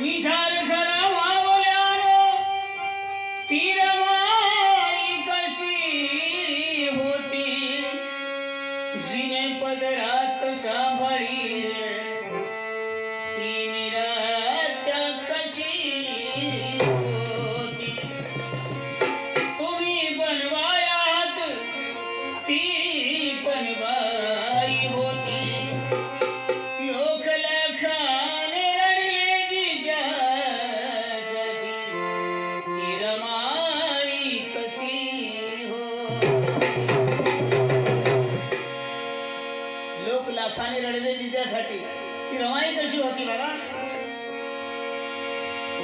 विचार करा मावल्यानो ती रमाई कशी होती जिने पदरात सांभाळी ती निरात्या कशी होती तुम्ही बनवायात ती बनवाई होती लोक लखाने रडले जिजासाठी ती रमाई कशी हो लोक लाखाने रडले जिजासाठी ती रमाई कशी होती बघा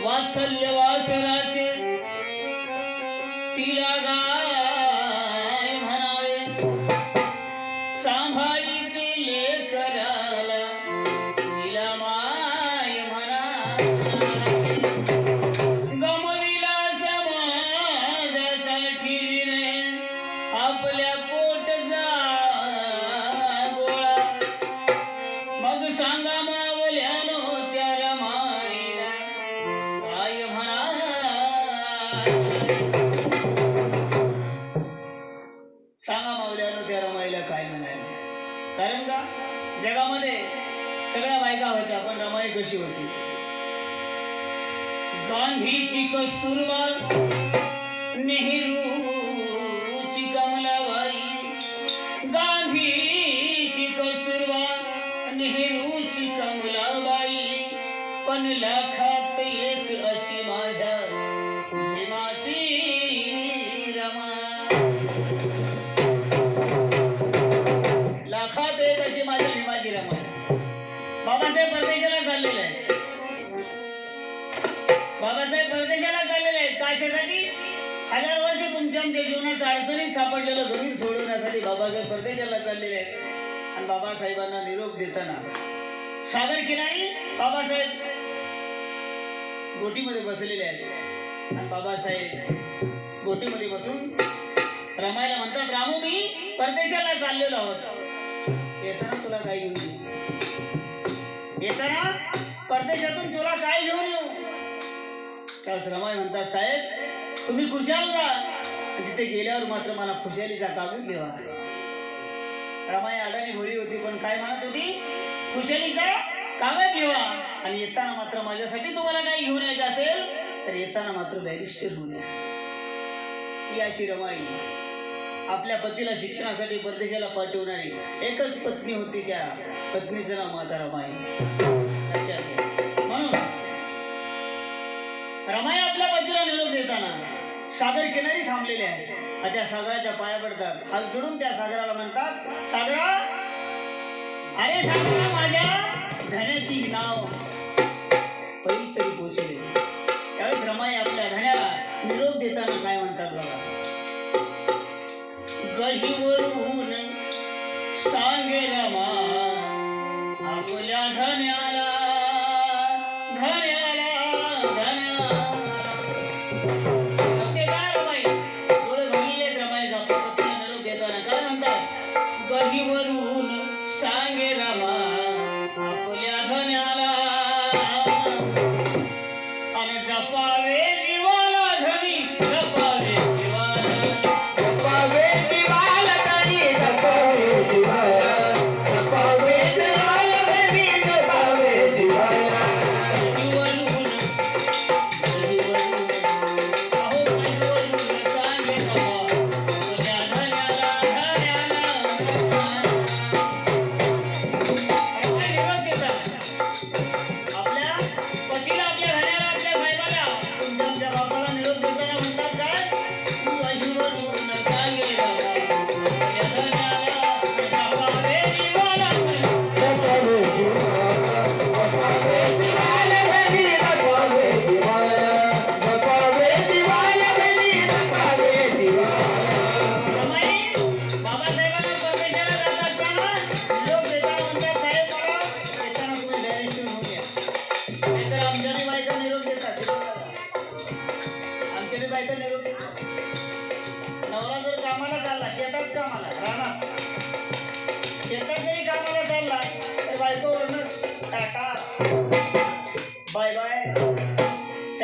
वात्सल्य वासराचे तिला गाय म्हणावे सांभाळी केले कराला तिला माय म्हणा गमविला समाजासाठी ने आपल्या पोटचा गोळा मग सांगा मावल्यानो त्या रमाईला काय म्हणा सांगा मावल्यानो त्या रमाईला काय म्हणायला कारण का जगामध्ये सगळ्या बायका होत्या पण रमाई कशी होती गांधीची कस्तुरबा नेहरूची कमलाबाई गांधीची कस्तुरबा नेहरूची कमलाबाई पण लाखात एक अशी माझ्या भीमाची रमा लाखात एक अशी माझ्या भीमाची रमा बाबासाहेब परदेशाला चाललेले आहे बाबासाहेब परदेशाला चाललेले आहेत कशासाठी 1000 वर्ष तुमच्या आमच्या जीवनात अडचणीत सापडलेलं गरीब सोडवण्यासाठी बाबासाहेब परदेशाला चाललेले आहेत आणि बाबासाहेबांना निरोप देताना सागर किनारी बाबासाहेब बोटीमध्ये बसलेले आहेत आणि बाबासाहेब बोटीमध्ये बसून रमायला म्हणतात रामू मी परदेशाला चाललेलो आहोत येताना तुला काय घेऊन येऊ येताना परदेशातून तुला काय घेऊन येऊ त्यावेळेस रमाई म्हणतात साहेब तुम्ही खुशाल का तिथे गेल्यावर मात्र मला खुशालीचा कागद घेवा रमाई अडाणी भोळी होती पण काय म्हणत होती खुशालीचा कागद घेवा आणि येताना मात्र माझ्यासाठी तुम्हाला काही घेऊन यायचं असेल तर येताना मात्र बॅरिस्टर होऊन या ही अशी रमाई आपल्या पतीला शिक्षणासाठी परदेशाला पाठवणारी एकच पत्नी होती त्या पत्नीचं नाव माता रमाई म्हणून रमाई आपल्या पतीला निरोप देताना सागर किनारी थांबलेले आहेत त्या सागराच्या पाया पडतात हात जोडून त्या सागराला म्हणतात सागरा अरे सागरा माझ्या धन्याची नाव पहिली तरी पोचले त्यावेळेस रमाई आपल्या धन्याला निरोप देताना काय म्हणतात बघा गहीवरून सांगे रमा आपल्या धन्याला धन्याला धन्याला ते काय रमाई थोडे भरलेले रमाई आपल्या पत्नीला निरोप देताना काय म्हणतात गहीवरून सांगे रमा आपल्या धन्याला आणि जपावे जीवाला धनी जपावे जीवाला जपावे जीवाला धनी जपावे जीवाला जपावे जीवाला धनी जपावे जीवाला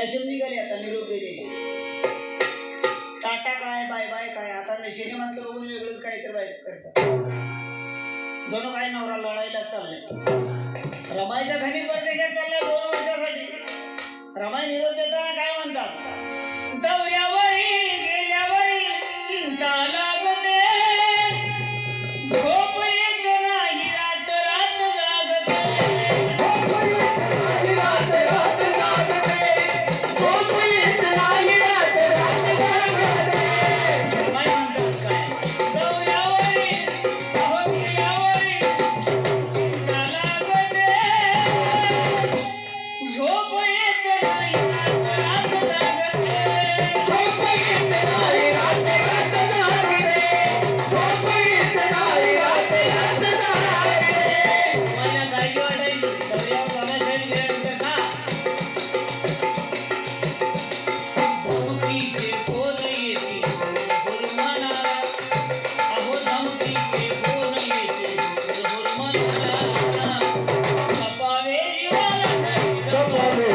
फॅशन निघाली आता निरोप देण्याची. टाटा काय बाय बाय काय आता सिनेमात बघून वेगळंच काहीतरी बाय करतात. जणू काय नवरा लढायला चाललाय. रमाईच्या घरी परदेशात चाललाय 2 वर्षासाठी. रमाई निरोप देताना काय म्हणतात, दौऱ्यावरी गेल्यावरी चिंता लागते, झोप येत नाही रात रात जागते, झोप येत नाही रात रात जागते, झोप येत नाही रात रात जागते. रमाई म्हणतात काय, दौऱ्यावरी गेल्यावरी चिंता लागते, झोप येत नाही रात रात जागते, झोप येत नाही रात रात जागते, झोप येत नाही रात रात जागते. मला काही वाटायची दौऱ्यावर बाबासाहेब गेल्यानंतर का धमकीचे फोन येते मनाला, अहो धमकीचे फोन येते मनाला, जपावे जीवाला जपावे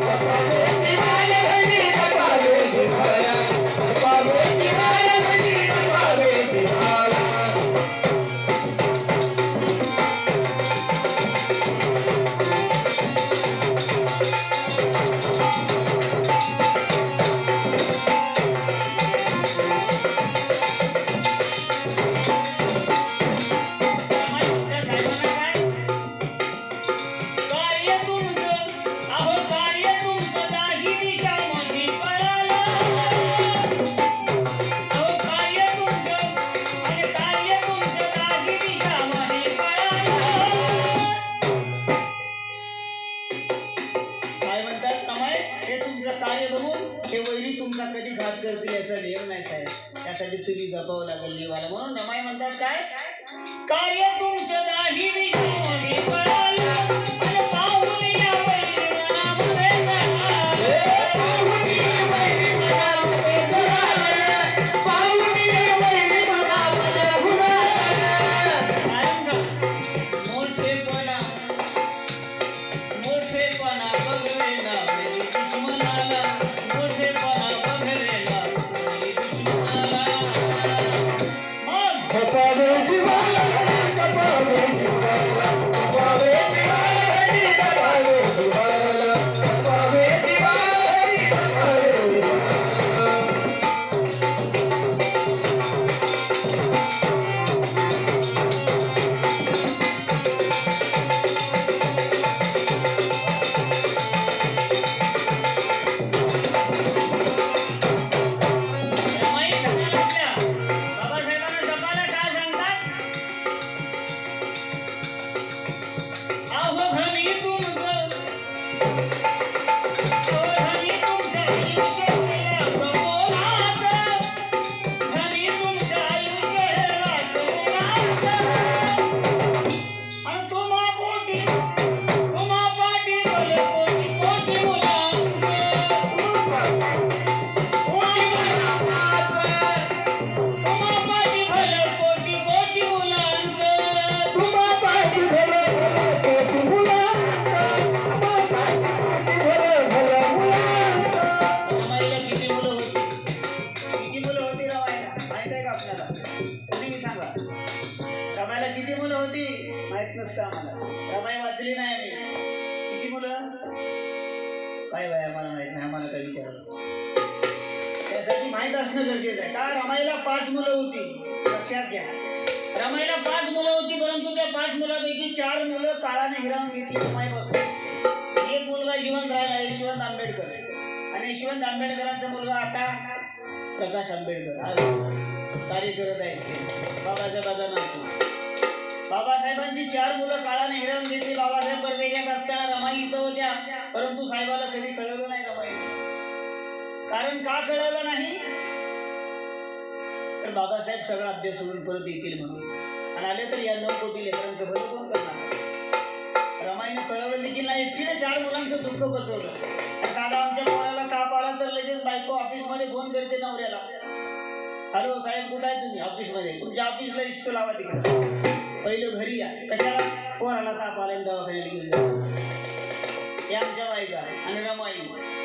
जपावे जीवाला जपावे जीवाला जपावे जीवाला जपावे जीवाला. कार्य तुमचं अहो कार्य तुमचं दाही दिशामध्ये कळालं, अहो कार्य तुमचं आणि कार्य तुमचं दाही दिशामध्ये कळालं. काय म्हणतात रमाई, हे तुमचं कार्य बघून हे वैरी तुमचा कधी घात करतील याचा नियम नाही साहेब, त्यासाठी तुम्ही जपावं लागेल निवाला. म्हणून रमाई म्हणतात काय, कार्य तुमचं दाही दिशामध्ये कळालं, आणि पाहून या वैरी मनामध्ये कळालं, पाहून या वैरी मनामध्ये कळालं, पाहून या वैरी मनामध्ये कळालं. कारण का मोठेपणा बघवे ना वैरी दुश्मनाला, मोठेपणा बघवे ना वैरी दुश्मनाला. मग जपावे जीवाला जपावे जीवाला जपावे जीवाला जपावे जीवाला जपावे जीवाला जपावे जीवाला. रमाई जपाला बाबासाहेबांना जपाला काय सांगतात, अहो घरी तुमचं आयुष्य गेलं कमोलाचं, घरी तुमचं आयुष्य गेलं कमोलाचं, आणि तुम्हा पाठी भलं कोटी कोटी मुलांचं, कोटी मुलांचं, तुम्हा पाठी भलं कोटी कोटी मुलांचं, तुम्हा पाठी भलं कोटी मुलांचं, तुम्हा पाठी भलं मुलांचं. रमाईला किती मुलं होती? किती मुलं होती रमाईला माहित आहे का आपल्याला? तुम्ही सांगा, रमाईला किती मुलं होती? माहित नसतं आम्हाला, रमाई वाचली नाही आम्ही. किती मुलं काय बाय आम्हाला माहित नाही, आम्हाला काय विचारलं. त्यासाठी माहित असणं गरजेचं आहे. का रमाईला 5 मुलं होती, लक्षात घ्या. रमाईला 5 मुलं होती, परंतु त्या 5 मुलांपैकी 4 मुलं काळाने हिरावून घेतली रमाईपासून. एक मुलगा जिवंत राहिला यशवंत आंबेडकर, आणि यशवंत आंबेडकरांचा मुलगा आता प्रकाश आंबेडकर आज कार्य करत आहे बाबासाहेबांचा नातू. बाबासाहेबांची 4 मुलं काळाने हिरावून घेतली. बाबासाहेब परदेशात असताना रमाई इथं होत्या, परंतु साहेबाला कधी कळवलं नाही रमाई. कारण का कळवलं नाही, तर बाबासाहेब सगळा अभ्यास सोडून परत येतील म्हणून, आणि आले तर या 9 कोटी लेकरांचं भलं कोण करणार. रमाईने कळवलं देखील नाही, एकटीने 4 मुलांचं दुःख बसवलं. साधा आमच्या पोराला ताप आला तर लगेच बायको ऑफिसमध्ये फोन करते नवऱ्याला, हॅलो साहेब कुठं आहे तुम्ही? ऑफिसमध्ये. तुमच्या ऑफिसला इष्ट लावा तिकडे, पहिलं घरी या. कशाला? पोराला ताप आला दवाखान्याला घेऊन जा. हे आमच्या बायका आणि रमाई.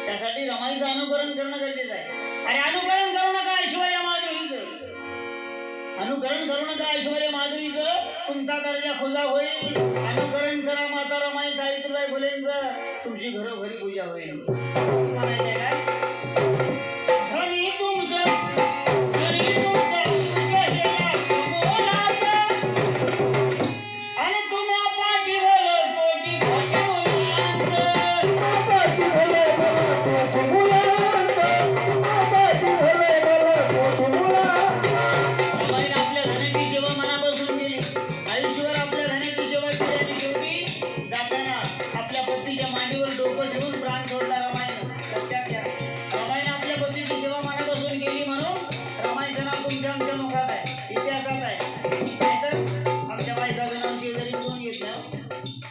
त्यासाठी रमाईचं अनुकरण करणं गरजेचं आहे. अरे अनुकरण करू नका ऐश्वर्या माधुरीचं, अनुकरण करू नका ऐश्वर्या माधुरीचं, तुमचा दर्जा खुजा होईल. अनुकरण करा माता रमाई सावित्रीबाई फुलेंचं, तुमची घरोघरी पूजा होईल. म्हणायचंय काय? घरी तुमचं घरी तुमचं आणि तुम्हा पाठी भलं कोटी कोटी मांडीवर डोकं ठेवून प्राण सोडला रमाईनं. लक्षात घ्या, रमाईनं आपल्या पतीची सेवा मनापासून केली म्हणून रमाईचं नाव तुमच्या आमच्या मुखात आहे, इतिहासात आहे. नाहीतर आमच्या बायकाचं नाव शेजारी कोण घेत नाही.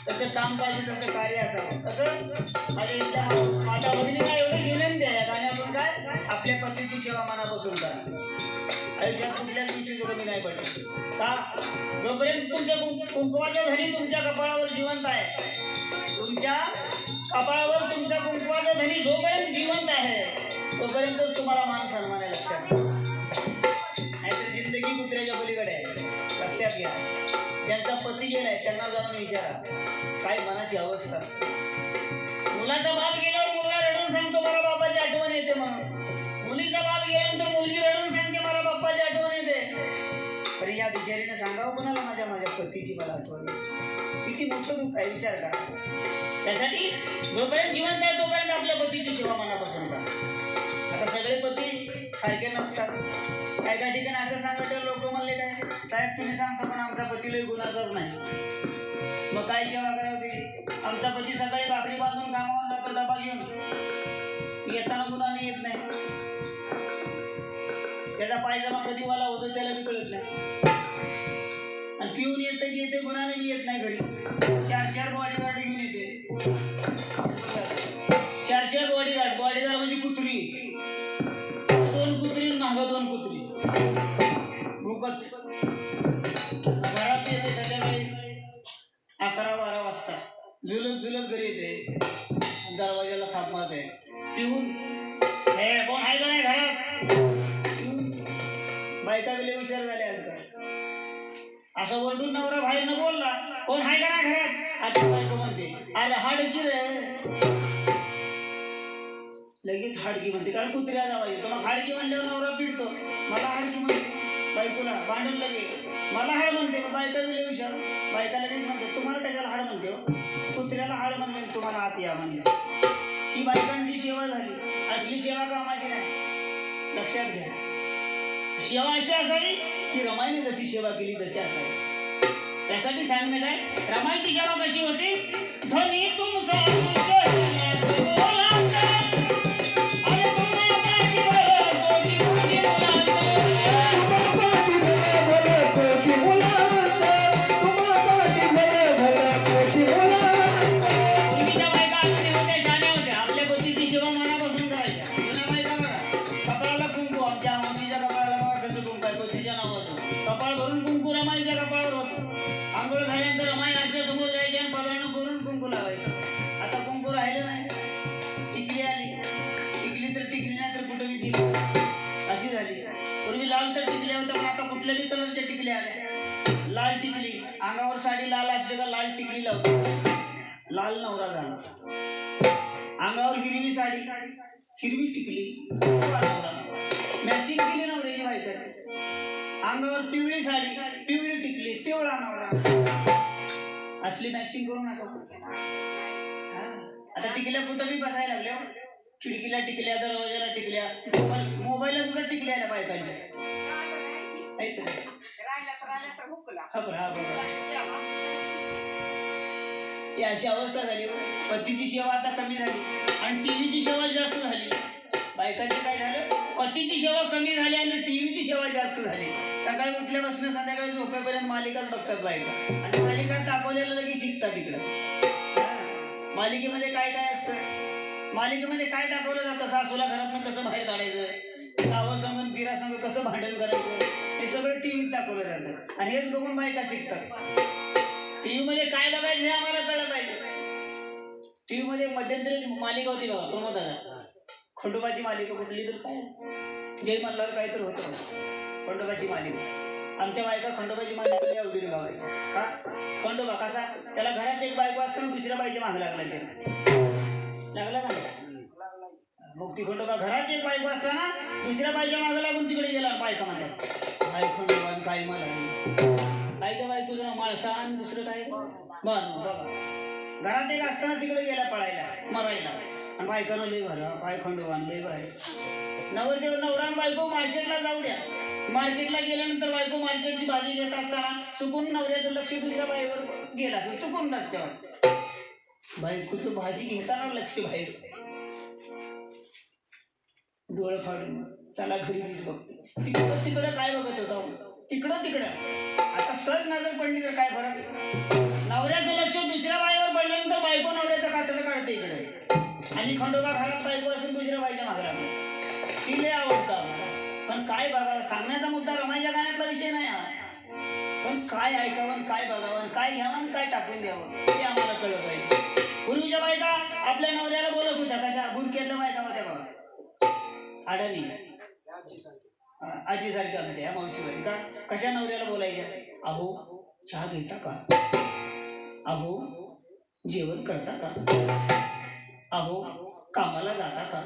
तसं काम पाहिजे, तसं कार्य असावं. तसं माझ्या इथल्या माता भगिनीला एवढी विनंती आहे, गाण्यातून काय आपल्या पतीची सेवा मनापासून करा. आयुष्यात कुठल्याच गोष्टीची कमी नाही पडत. का? जोपर्यंत तुमच्या कुंकवाच्या धनी तुमच्या कपाळावर जिवंत आहे, तुमच्या कपाळावर तुमच्या कुंकवाचा धनी जोपर्यंत जिवंत आहे तोपर्यंतच तुम्हाला मान सन्मान आहे. लक्षात, नाहीतर जिंदगी कुत्र्याच्या पलीकडे आहे. लक्षात घ्या, ज्यांचा पती गेलाय त्यांना जाऊन विचारा काय मनाची अवस्था. मुलाचा बाप गेल्यावर मुलगा रडून सांगतो मला बापाची आठवण येते म्हणून. मुलीचा बाप गेल्यानंतर मुलगी रडून सांगते मला बाप्पाची आठवण येते. तर या बिचारीने सांगावं कोणाला माझ्या पतीची मला आठवण. किती मोठं दुःख आहे, विचार करा. त्यासाठी जोपर्यंत जिवंत आहे तोपर्यंत आपल्या पतीची सेवा मनापासून करा. आता सगळे पती सारखे नसतात. काही काही ठिकाणी असं सांगत लोक म्हणले काय साहेब तुम्ही सांगता पण आमचा पती लय गुणाचाच नाही. मग काय सेवा करावी? आमचा पती सकाळी भाकरी बांधून कामावर जातो डबा घेऊन, येताना गुणाने येत नाही. त्याचा पायजमा कधी वाला होतो त्याला बी कळत नाही. आणि पिऊन येते गुणाने बी येत नाही घरी. 4 बॉडीगार्ड घेऊन येते. 4 बॉडीगार्ड म्हणजे कुत्री. 2 कुत्री मागं 2 कुत्री भुकत घरात येते. संध्याकाळी 11-12 वाजता झुलत घरी येते. दरवाजाला थाप मारते पिऊन. हे कोण आहे का नाही घरात? बायका गेले हुशार झाले आजकाल. असं ओरडून नवरा बाहेर न बोलला कोण आहे का नाही घरात, आता बायको म्हणते अरे हाडकी रे. लगेच हाडकी म्हणते, कारण कुत्र्या जावा येतो. मग हाडकी म्हणल्यावर नवरा पिडतो. मला हाडकी म्हणते बायकोला, भांडण लगे मला हाड म्हणते. मग बायका गेले हुशार, बायका लगेच म्हणते तुम्हाला कशाला हाड म्हणते हो? कुत्र्याला हाड म्हणले तुम्हाला आत या म्हणले. ही बायकांची सेवा झाली. असली सेवा कामाची नाही. लक्षात घ्या, सेवा अशी असावी की रमाईने जशी सेवा केली तशी असावी. त्यासाठी सांगणं काय, रमाईची सेवा कशी होती? धनी तुमचा कपाळ भरून कुंकू रमाईच्या कपाळावर होतं. आंघोळ झाल्यानंतर रमाई आरशा समोर जायची आणि पदरानं भरून कुंकू लावायचं. आता कुंकू राहिलं नाही. टिकली आली, टिकली तर टिकली नाही तर कुठं बी टिकली अशी झाली. पूर्वी लाल तर टिकल्या होत्या पण आता कुठल्या बी कलरच्या टिकल्या आल्या. लाल टिकली, अंगावर साडी लाल असली का लाल टिकली लावतो, लाल नवरा झाला. अंगावर हिरवी साडी हिरवी टिकली मॅचिंग केली नवऱ्याची बायका. अंगावर पिवळी साडी पिवळी टिकली पिवळा नवरा. असली मॅचिंग करू नका. आता टिकल्या कुठं बी बसायला लागल्या. खिडकीला टिकल्या, दरवाजाला टिकल्या, मोबाईलला सुद्धा टिकल्या ना बायकांच्या. ही अशी अवस्था झाली. पतीची सेवा आता कमी झाली आणि टीव्हीची सेवा जास्त झाली. बायकांची काय झालं, पतीची सेवा कमी झाली आणि टीव्हीची सेवा जास्त झाली. सकाळी उठल्यापासून संध्याकाळी झोपेपर्यंत मालिकाच बघतात बायका आणि मालिकात दाखवलेलं लगेच शिकतात. तिकडं मालिकेमध्ये काय काय असतं, मालिकेमध्ये काय दाखवलं जातं, सासूला घरातनं कसं बाहेर काढायचं, सावसंग दिरासंग कसं भांडण करायचं, हे सगळं टीव्हीत दाखवलं जातं आणि हेच बघून बायका शिकतात. टीव्ही मध्ये काय बघायचं हे आम्हाला कळलं पाहिजे. टीव्ही मध्ये मध्यंतरी मालिका होती बघा प्रमोदाला, खंडोबाची मालिका कुठली तर काय जय मल्हार काय तर होतं खंडोबाची मालिका. आमच्या बायका खंडोबाची मालिका आवडीने बघायची. का खंडोबा कसा, त्याला घरात एक बायको असताना दुसऱ्या बाईच्या मागे लागला, लागला ना. मग ती खंडोबा घरात एक बायको असताना दुसऱ्या बाईच्या मागे लागून तिकडे गेला. बायका म्हणतात काय खंडोबा काय मला काय त्या बायको तुझं माळसा आणि दुसरं काय बघा. घरात एक असताना तिकडे गेला पळायला मरायला, आणि बायकानं लय भरा काय खंडोबा लय भारी. नवरा बायको मार्केटला जाऊ द्या, मार्केटला गेल्यानंतर बायको मार्केटची भाजी घेत असताना चुकून नवऱ्याचं लक्ष दुसऱ्या बाईवर गेला असेल, चुकून रस्त्यावर बायकोचं भाजी घेताना लक्ष बाहेर, डोळं फाडून चला घरी नीट बघते. तिकडं काय बघत होता, तिकडं आता सहज नजर पडली तर काय फरक. नवऱ्याचं लक्ष दुसऱ्या बाईवर पडल्यानंतर बायको नवऱ्याचं कातडं काढते इकडे, आणि खंडोबा घरात बायको असून दुसऱ्या बाईच्या मागे लागला. ती लय आवडतं आम्हाला. पण काय बघावं, सांगण्याचा मुद्दा रमाईच्या गाण्यातला विषय नाही हा, पण काय ऐकावं, काय बघावं, काय घ्यावं, काय टाकून द्यावं ते आम्हाला कळलं पाहिजे. पूर्वीच्या बायका आपल्या नवऱ्याला बोलत होत्या कशा, बुरक्यातल्या बायका होत्या बघा, अडाणी आजीसारखी आमच्या या मावशीबाई का कशा नवऱ्याला बोलायच्या, अहो चहा घेता का, अहो जेवण करता का, अहो कामाला जाता का.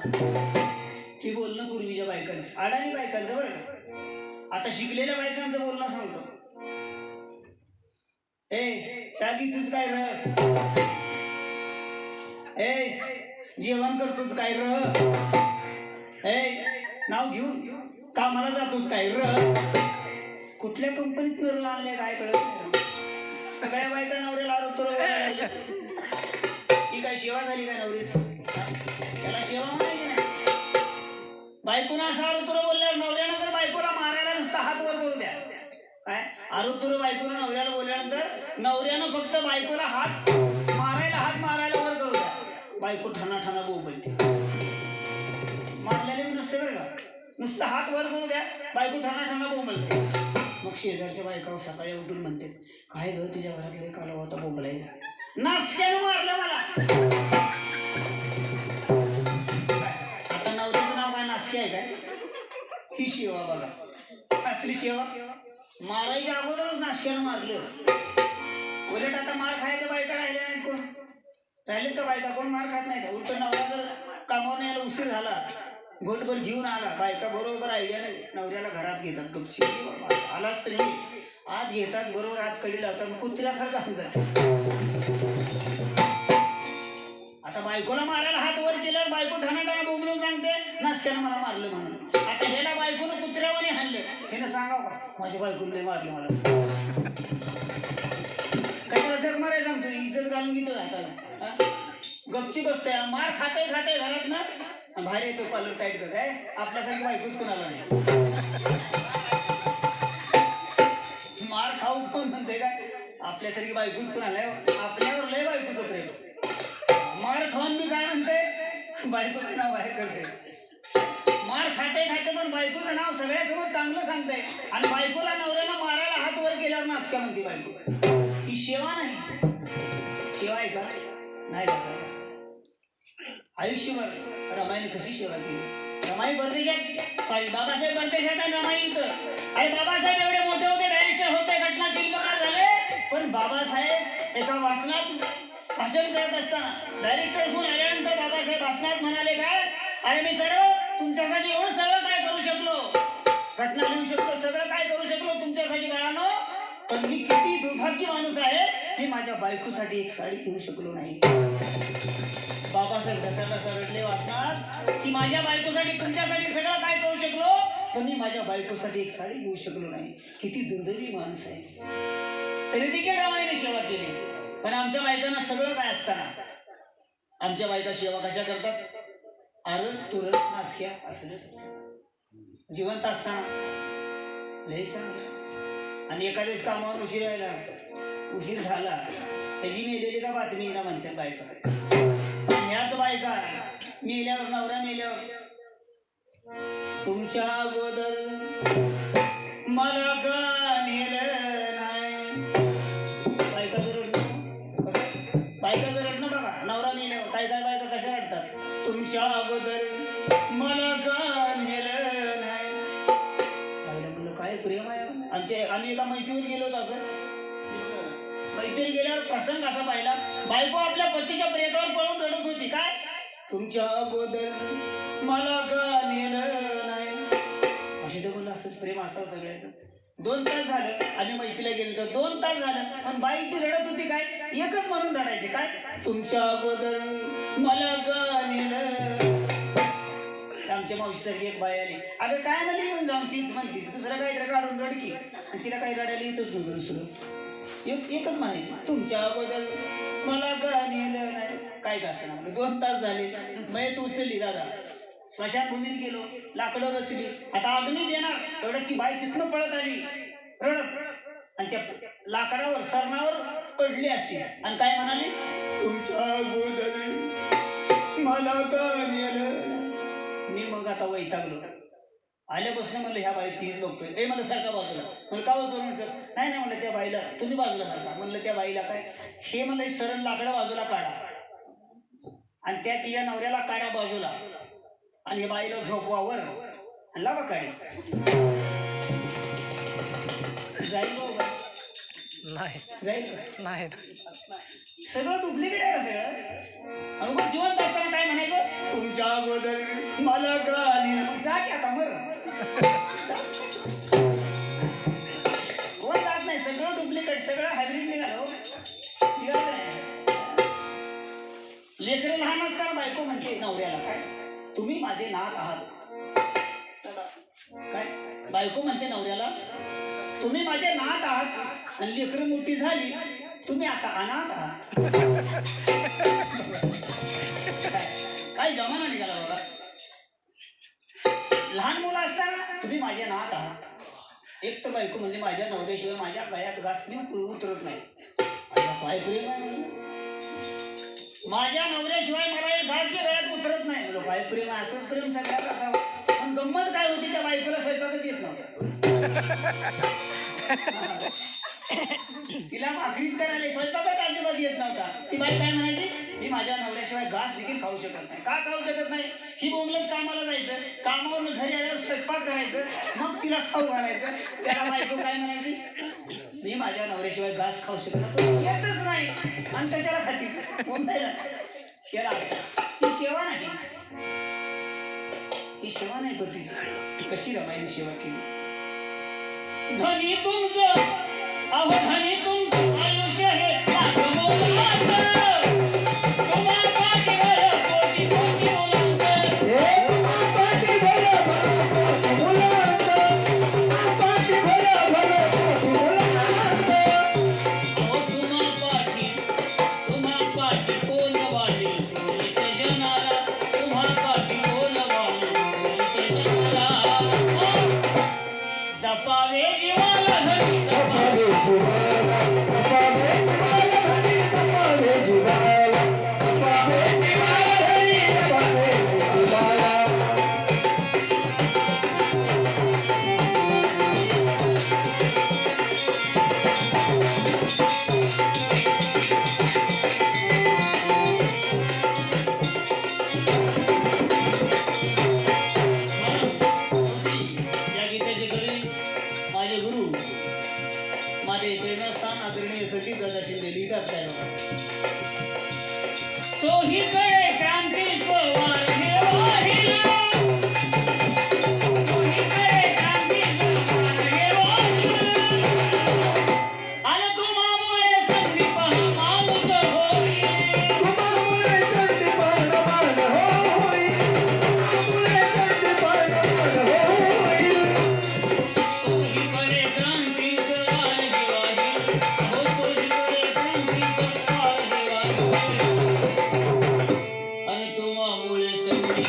हे बोलणं पूर्वीच्या बायकांचं, अडाणी बायकांचं बरं का. आता शिकलेल्या बायकांचं बोलणं सांगतो. ए चहा घेतोच काय र, ए जेवण करतोच काय र, ए नाव घेऊन कामाला जातोच काय र. कुठल्या कंपनीत नर आणले काय कळत नाही. सगळ्या बायका नवऱ्याला आरोप ही काय सेवा झाली काय नवरीच, त्याला सेवा म्हणायची नाही. बायकोना असं आरोतुर बोलल्यावर नवऱ्यानं जर बायकोला मारायला नुसता हात वर करू द्या, काय आरोतुर बायकोनं नवऱ्याला बोलल्यानंतर नवऱ्यानं फक्त बायकोला हात मारायला वर करू द्या, बायको ठाणा बोलते. मारल्याने नसते बरं का, नुसता हात वर करू द्या, बायको ठाणा बोंबलते. मग शेजारच्या बायका सकाळी उठून म्हणते काय ग तुझ्या घरातले काला होता बोंबलायचा, नासक्यानं मारलं मला. आता नवऱ्याचं नाव काय नासकी आहे काय, ही सेवा बघा, असली सेवा. मारायच्या अगोदरच नासक्यानं मारलं. उलट आता मार खायच्या बायका राहिल्या नाहीत, कोण राहिलेत का बायका, कोण मार खात नाही. उलट नवरा जर कामावर यायला उशीर झाला, घोटभर घेऊन आला, बायका बरोबर आयडिया नाही नवऱ्याला घरात घेतात, गपची आलाच तरी आत घेतात, बरोबर आत कडी लावतात, कुत्र्यासारखं आणतात. आता बायकोला मारायला हात वर केल्यावर बायको ठाणा बोंबलून सांगते नासक्यानं मला मारलं म्हणून. आता ह्याला बायकोनं कुत्र्यावाने हाणलं, ह्यानं सांगावं का माझ्या बायकोला लय मारलं मला, काय जग मारायला सांगतो, इज्जत घालून घेतो हाताला. गपची बसते, मार खाते घरात ना, बाहेर येतो कॉलर टाईट करत आहे. आपल्यासारखी बायकोच कोणाला नाही. मार खाऊ कोण म्हणते काय, आपल्यासारखी बायकोच कोणाला आहे. आपल्यावर लय बायकोचं प्रेम. मार खाऊन मी काय म्हणते, बायकोचं नाव बाहेर करते. मार खाते पण बायकोचं नाव सगळ्यासमोर चांगलं सांगते, आणि बायकोला नवऱ्याला मारायला हात वर केल्यावर नासक्या म्हणते बायको. ही सेवा नाही, सेवा आहे का नाही का. आयुष्यभर रमाईने कशी सेवा केली. रमाई परदेशात, सॉरी बाबासाहेब परदेशात आणि रमाई इथं. अरे बाबासाहेब एवढे मोठे होते, डायरेक्टर होते, घटना शिल्पकार झाले, पण बाबासाहेब एका वाचनात भाषण करत असताना डायरेक्टर होऊन आल्यानंतर बाबासाहेब भाषणात म्हणाले काय, अरे मी सर्व तुमच्यासाठी एवढं सगळं काय करू शकलो, घटना लिहू शकलो, सगळं काय करू शकलो तुमच्यासाठी बाळांनो, पण मी किती दुर्भाग्य माणूस आहे, मी माझ्या बायकोसाठी एक साडी घेऊ शकलो नाही. बाबासाहेब घसाला रडले वाचनात की माझ्या बायकोसाठी तुमच्यासाठी सगळं काय करू शकलो, पण मी माझ्या बायकोसाठी एक साडी घेऊ शकलो नाही. किती दुर्दैवी माणूस आहे. तरी देखील रमाईने सेवा केली. पण आमच्या बायकांना सगळं काय असताना आमच्या बायका सेवा कशा करतात, आरस तुरस नासक्या असलं जिवंत असताना लय सांग. आणि एका दिवस कामावर उशीर झाला, त्याची मेलेली का बातमी ना म्हणतात बायका. ह्याच बायका मेल्यावर, नवरा मेल्यावर, तुमच्या अगोदर मला का नेलं नाही. बायका जर रडणं बघा, नवरा मेल्यावर काय आम्ही एका मैत्रीवर गेलो होतो असं मैत्री गेल्यावर प्रसंग असा पाहिला, बायको आपल्या पतीच्या प्रेतावर पळून रडत होती. काय तुमच्या बदल मला का नेलं नाही, अशी तर बोललं. असंच प्रेम असावं सगळ्याचं. 2 तास झालं आम्ही मैत्रीला गेलो तर 2 तास झालं, पण बाई ती रडत होती. काय एकच म्हणून रडायचे, काय तुमच्या बदल मला का नेलं. आमच्या मावशीसारखी एक बाई आली, अगं काय मला येऊन जाऊन तीच म्हणतीस, दुसरं काहीतरी काढून रडकी. आणि तिला काही रडायला येतच नव्हतं दुसरं, एकच म्हणायचं तुमच्या बदल मला का नेलं नाही. काय का असं ना 2 तास झाले. मयत उचलली दादा, स्मशानभूमीत गेलो, लाकडं रचली, आता अग्नी देणार एवढ्यात ती बाई तिथनं पळत आली रडत, आणि त्या लाकडावर सरणावर पडली अशी आणि काय म्हणाली, तुमच्या बदल मला का नेलं. मी मग आता वैतागलो. आल्यापासून म्हणलं ह्या बाईची हीच बघतोय. ए मला सारखा बाजूला. म्हणलं का बसवलं सर, नाही नाही म्हणलं त्या बाईला तुम्ही बाजूला सारखा. म्हणलं त्या बाईला काय हे म्हणलं सरळ लाकडं बाजूला काढा आणि त्या तिच्या नवऱ्याला काढा बाजूला आणि हे बाईला झोपवावर आणि लावा काढी. जाईल बाबा नाही जाईल नाही सगळं डुप्लिकेट आहे सगळं. अनुभव जिवंत असताना काय म्हणायचं, तुमच्या बदल मला गाणी जा की आता मर. कोण जात नाही, सगळं डुप्लिकेट, सगळं हायब्रिड निघालं. लेकरं लहान असताना बायको म्हणते नवऱ्याला, काय तुम्ही माझे नाक आहात. काय बायको म्हणते नवऱ्याला, तुम्ही माझे नात आहात आणि लेकरं मोठी झाली तुम्ही आता अनाथ आहात. काय जमाना निघाला बाबा. लहान मुलं असताना तुम्ही माझे नात आहात. एक तर बायको म्हणजे माझ्या नवऱ्याशिवाय माझ्या गळ्यात घास उतरत नाही. काय प्रेम आहे, माझ्या नवऱ्याशिवाय मला एक घास बी गळ्यात उतरत नाही. म्हणलं काय प्रेम आहे, असंच प्रेम सगळ्यात असावं. पण गंमत काय होती, त्या बायकोला स्वयंपाकच येत नव्हता. तिला भाकरीच करायला स्वयंपाकच अजिबात येत नव्हता. ती बाई काय म्हणायची, मी माझ्या नवऱ्याशिवाय घास देखील खाऊ शकत नाही. का खाऊ शकत नाही, ही बोंबलत कामाला जायचं, कामावरून घरी आल्यावर स्वयंपाक करायचं, मग तिला खाऊ घालायचं. त्याला बायको काय म्हणायची, मी माझ्या नवऱ्याशिवाय घास खाऊ शकत नाही, येतच नाही आणि कशाला खाती बोंबायला. केला ही सेवा नाही, ही सेवा नाही पतीची. कशी रमाईने सेवा केली. धनी तुमचं अहो धनी तुमचं आयुष्य हे आणि तुम्हामुळे संधी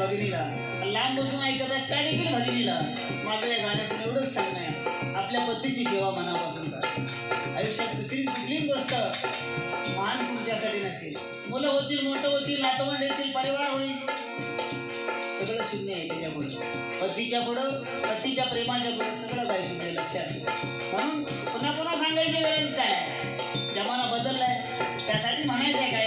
भगिनीला लांब बसून ऐकतात त्या देखील भगिनीला माझं या गाण्यातून एवढंच सांगणं आहे, आपल्या पतीची सेवा मनापासून करा. आयुष्यात दुसरी कुठलीच गोष्ट महान तुमच्यासाठी नसेल. मुलं होतील, मोठं होतील, नातवंड येतील, परिवार होईल, सगळं शून्य आहे त्याच्यापुढं. पतीच्या पुढं, पतीच्या प्रेमाच्या पुढं सगळं काही शून्य आहे, लक्षात ठेवा. म्हणून पुन्हा पुन्हा सांगायची गरज काय, जमाना बदललाय, त्यासाठी म्हणायचं आहे काय